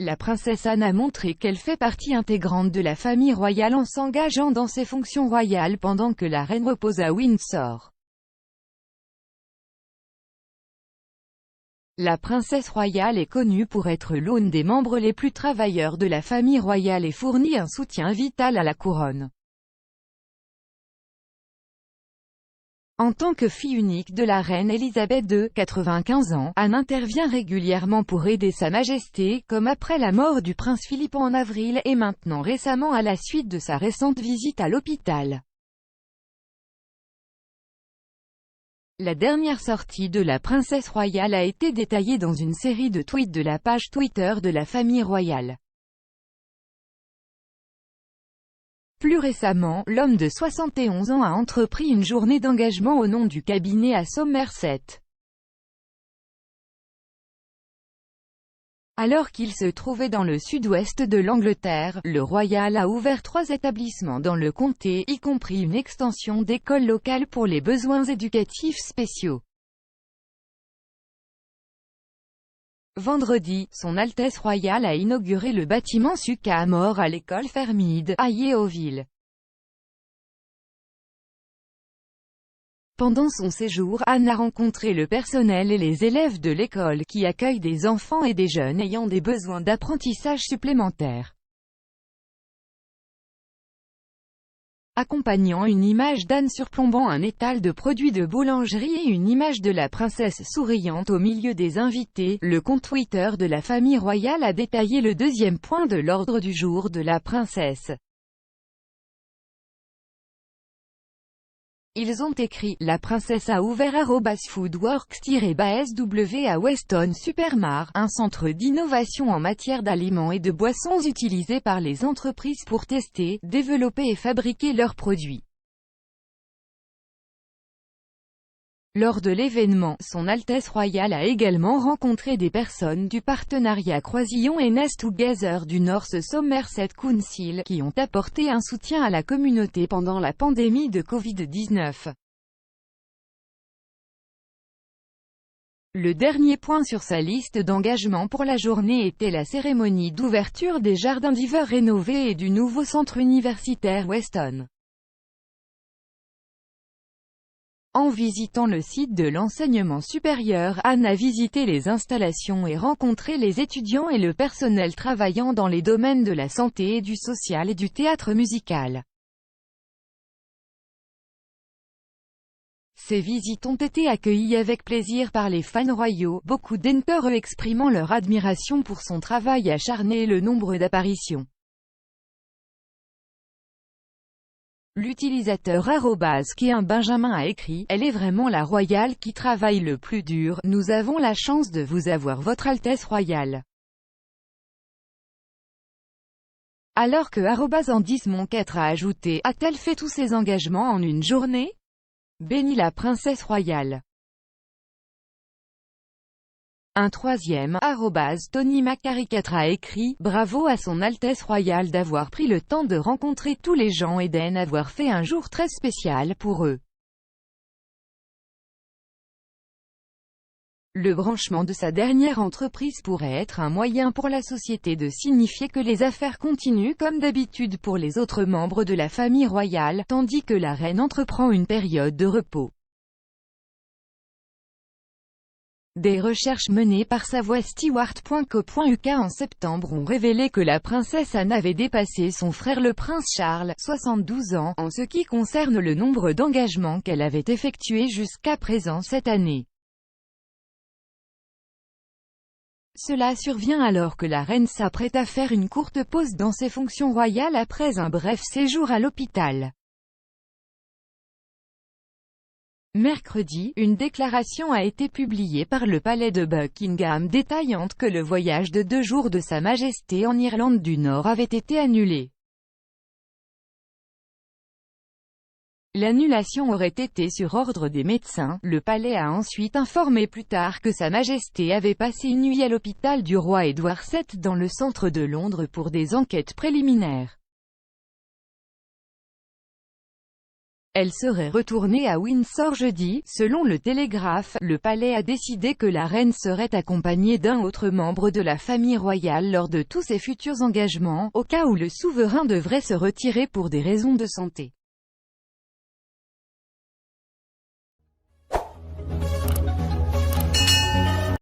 la princesse Anne a montré qu'elle fait partie intégrante de la famille royale en s'engageant dans ses fonctions royales pendant que la reine repose à Windsor. La princesse royale est connue pour être l'une des membres les plus travailleurs de la famille royale et fournit un soutien vital à la couronne. En tant que fille unique de la reine Elisabeth II, 95 ans, Anne intervient régulièrement pour aider Sa Majesté, comme après la mort du prince Philippe en avril, et maintenant récemment à la suite de sa récente visite à l'hôpital. La dernière sortie de la princesse royale a été détaillée dans une série de tweets de la page Twitter de la famille royale. Plus récemment, l'homme de 71 ans a entrepris une journée d'engagement au nom du cabinet à Somerset. Alors qu'il se trouvait dans le sud-ouest de l'Angleterre, le Royal a ouvert 3 établissements dans le comté, y compris une extension d'écoles locales pour les besoins éducatifs spéciaux. Vendredi, Son Altesse royale a inauguré le bâtiment Succah-Amor à l'école Fairmead, à Yeovil. Pendant son séjour, Anne a rencontré le personnel et les élèves de l'école, qui accueillent des enfants et des jeunes ayant des besoins d'apprentissage supplémentaires. Accompagnant une image d'Anne surplombant un étal de produits de boulangerie et une image de la princesse souriante au milieu des invités, le compte Twitter de la famille royale a détaillé le deuxième point de l'ordre du jour de la princesse. Ils ont écrit: la princesse a ouvert @foodworks-BSW à Weston-super-Mare, un centre d'innovation en matière d'aliments et de boissons utilisés par les entreprises pour tester, développer et fabriquer leurs produits. Lors de l'événement, Son Altesse royale a également rencontré des personnes du partenariat Croisillon et Nest Together du North Somerset Council, qui ont apporté un soutien à la communauté pendant la pandémie de Covid-19. Le dernier point sur sa liste d'engagement pour la journée était la cérémonie d'ouverture des jardins d'hiver rénovés et du nouveau centre universitaire Weston. En visitant le site de l'enseignement supérieur, Anne a visité les installations et rencontré les étudiants et le personnel travaillant dans les domaines de la santé et du social et du théâtre musical. Ces visites ont été accueillies avec plaisir par les fans royaux, beaucoup d'entre eux exprimant leur admiration pour son travail acharné et le nombre d'apparitions. L'utilisateur @Benjamin a écrit: elle est vraiment la royale qui travaille le plus dur, nous avons la chance de vous avoir Votre Altesse royale. Alors que @AndisMon4 a ajouté: a-t-elle fait tous ses engagements en une journée? Béni la princesse royale. Un troisième, @TonyMacari4 a écrit: bravo à Son Altesse royale d'avoir pris le temps de rencontrer tous les gens et d'avoir fait un jour très spécial pour eux. Le branchement de sa dernière entreprise pourrait être un moyen pour la société de signifier que les affaires continuent comme d'habitude pour les autres membres de la famille royale, tandis que la reine entreprend une période de repos. Des recherches menées par sa voix Stewart.co.uk en septembre ont révélé que la princesse Anne avait dépassé son frère le prince Charles, 72 ans, en ce qui concerne le nombre d'engagements qu'elle avait effectués jusqu'à présent cette année. Cela survient alors que la reine s'apprête à faire une courte pause dans ses fonctions royales après un bref séjour à l'hôpital. Mercredi, une déclaration a été publiée par le palais de Buckingham détaillant que le voyage de 2 jours de Sa Majesté en Irlande du Nord avait été annulé. L'annulation aurait été sur ordre des médecins. Le palais a ensuite informé plus tard que Sa Majesté avait passé une nuit à l'hôpital du roi Édouard VII dans le centre de Londres pour des enquêtes préliminaires. Elle serait retournée à Windsor jeudi. Selon le Télégraphe, le palais a décidé que la reine serait accompagnée d'un autre membre de la famille royale lors de tous ses futurs engagements, au cas où le souverain devrait se retirer pour des raisons de santé.